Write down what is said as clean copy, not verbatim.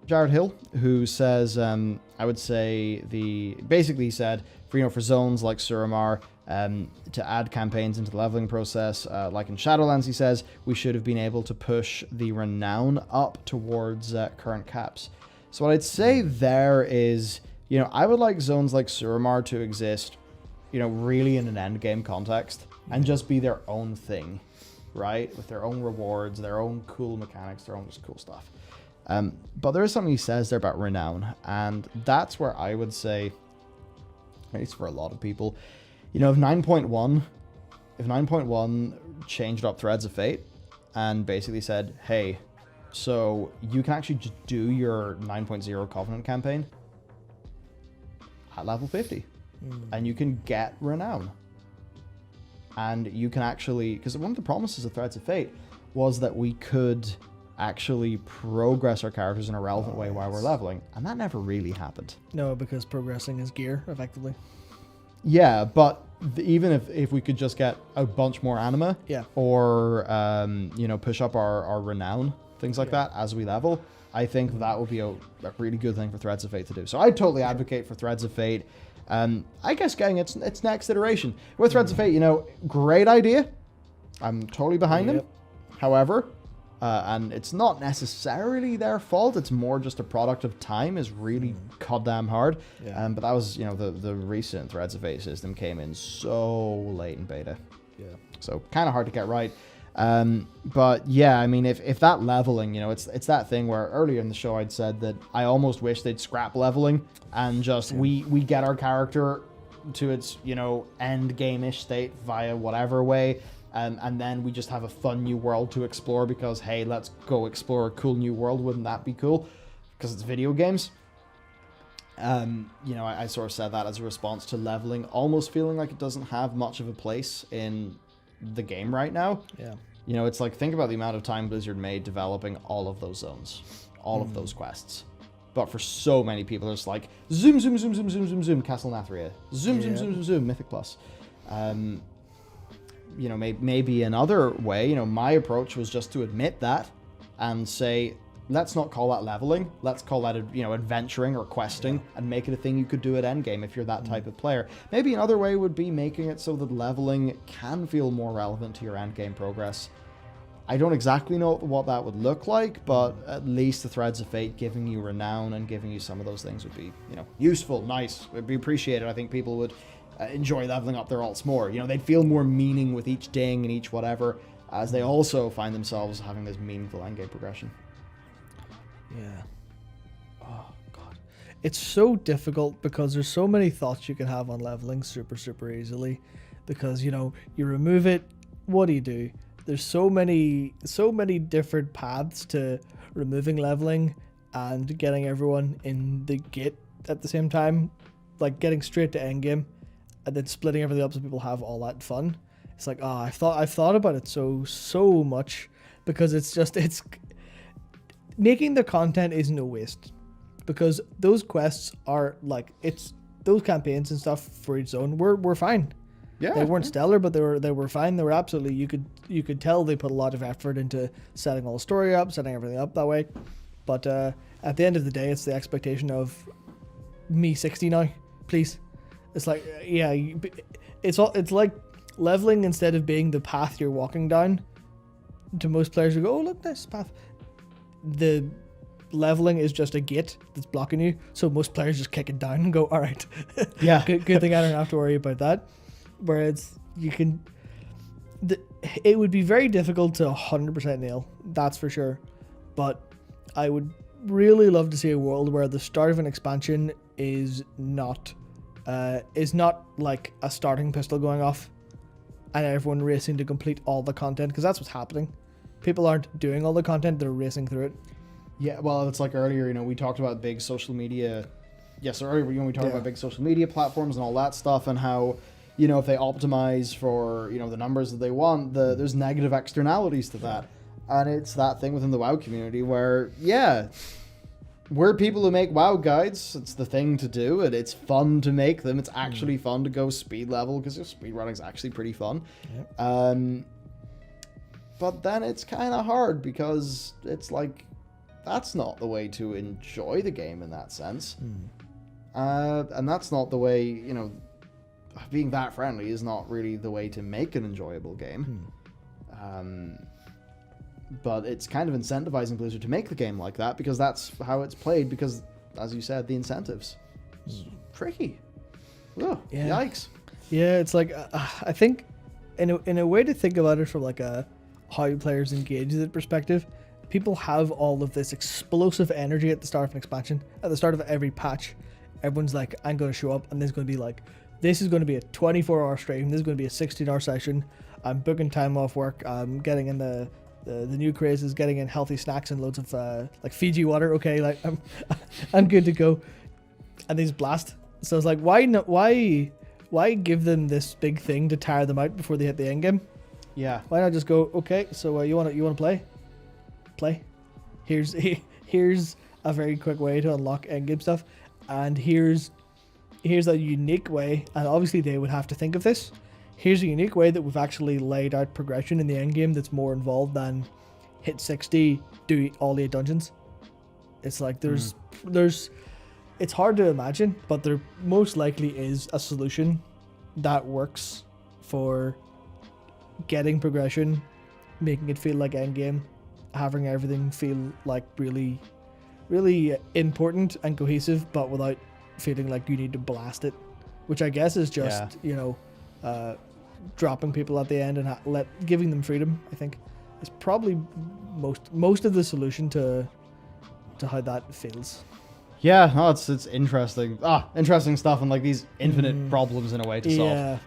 Jared Hill, who says, I would say basically said for zones like Suramar, to add campaigns into the leveling process, like in Shadowlands, he says we should have been able to push the renown up towards current caps. So what I'd say there is, I would like zones like Suramar to exist, really in an end game context and just be their own thing, right? With their own rewards, their own cool mechanics, their own just cool stuff. But there is something he says there about renown, and that's where I would say, at least for a lot of people, if 9.1 changed up Threads of Fate and basically said, hey, so you can actually just do your 9.0 Covenant campaign at level 50 and you can get renown. And you can actually, because one of the promises of Threads of Fate was that we could actually progress our characters in a relevant way while we're leveling, and that never really happened. No, because progressing is gear, effectively. Yeah, but even if we could just get a bunch more anima, or push up our renown, things like that as we level, I think that would be a really good thing for Threads of Fate to do. So I totally advocate for Threads of Fate. I guess getting its next iteration with Threads of Fate, great idea. I'm totally behind them. However, and it's not necessarily their fault. It's more just a product of time is really goddamn hard. Yeah. But that was, the recent Threads of Fate system came in so late in beta. Yeah. So kind of hard to get right. But yeah, I mean, if that leveling, it's that thing where earlier in the show I'd said that I almost wish they'd scrap leveling and just we get our character to its, end game-ish state via whatever way. And then we just have a fun new world to explore because, hey, let's go explore a cool new world. Wouldn't that be cool? Because it's video games. I sort of said that as a response to leveling, almost feeling like it doesn't have much of a place in the game right now. Yeah. It's like, think about the amount of time Blizzard made developing all of those zones, all of those quests. But for so many people, it's like, zoom, zoom, zoom, zoom, zoom, zoom, zoom, Castle Nathria. Zoom, zoom, zoom, zoom, zoom, Mythic Plus. Maybe another way, my approach was just to admit that and say, let's not call that leveling. Let's call that, adventuring or questing and make it a thing you could do at endgame if you're that type of player. Maybe another way would be making it so that leveling can feel more relevant to your endgame progress. I don't exactly know what that would look like, but at least the Threads of Fate giving you renown and giving you some of those things would be, useful, nice, would be appreciated. I think people would enjoy leveling up their alts more. They'd feel more meaning with each ding and each whatever, as they also find themselves having this meaningful endgame progression. Yeah. Oh, God. It's so difficult because there's so many thoughts you can have on leveling super, super easily. Because, you remove it, what do? There's so many different paths to removing leveling and getting everyone in the gate at the same time. Like getting straight to endgame and then splitting everything up so people have all that fun. It's like, I've thought about it so much because it's making the content isn't a waste because those quests are like, it's those campaigns and stuff for each zone were fine. Yeah, they weren't stellar, but they were fine. They were absolutely, you could tell they put a lot of effort into setting all the story up, setting everything up that way. But at the end of the day, it's the expectation of me 60 now, please. It's like, it's like leveling instead of being the path you're walking down. To most players who go, oh look, this path. The leveling is just a gate that's blocking you, so most players just kick it down and go, all right. Yeah, good thing I don't have to worry about that. Whereas it would be very difficult to 100% nail, that's for sure. But I would really love to see a world where the start of an expansion is not like a starting pistol going off and everyone racing to complete all the content, because that's what's happening. People aren't doing all the content, they're racing through it. Yeah, well, it's like earlier, we talked about big social media. Yes, earlier we talked about big social media platforms and all that stuff, and how, if they optimize for, the numbers that they want, there's negative externalities to that. And it's that thing within the WoW community where, we're people who make WoW guides. It's the thing to do, and it's fun to make them. It's actually fun to go speed level, because speed running is actually pretty fun. Yep. But then it's kind of hard, because it's like that's not the way to enjoy the game in that sense. And that's not the way, you know, being that friendly is not really the way to make an enjoyable game. But it's kind of incentivizing Blizzard to make the game like that because that's how it's played. Because, as you said, the incentives. It's tricky. Oh, yeah. Yikes. Yeah, it's like I think in a way to think about it from like a how players engage with it perspective, people have all of this explosive energy at the start of an expansion, at the start of every patch. Everyone's like, I'm going to show up and this is going to be like, this is going to be a 24-hour stream, this is going to be a 16-hour session, I'm booking time off work, I'm getting in the new crazes, getting in healthy snacks and loads of like Fiji water, okay, like I'm good to go. And they just blast. So it's like, why give them this big thing to tire them out before they hit the end game? Yeah. Why not just go, okay, so you want to play? Play. Here's a very quick way to unlock end game stuff, and here's a unique way, and obviously they would have to think of this. Here's a unique way that we've actually laid out progression in the end game that's more involved than hit 60, do all the 8 dungeons. It's like there's it's hard to imagine, but there most likely is a solution that works for getting progression, making it feel like endgame, having everything feel like really, really important and cohesive, but without feeling like you need to blast it, which I guess is just, dropping people at the end and giving them freedom, I think, is probably most of the solution to how that feels. Yeah, no, it's interesting. Interesting stuff and like these infinite problems in a way to solve.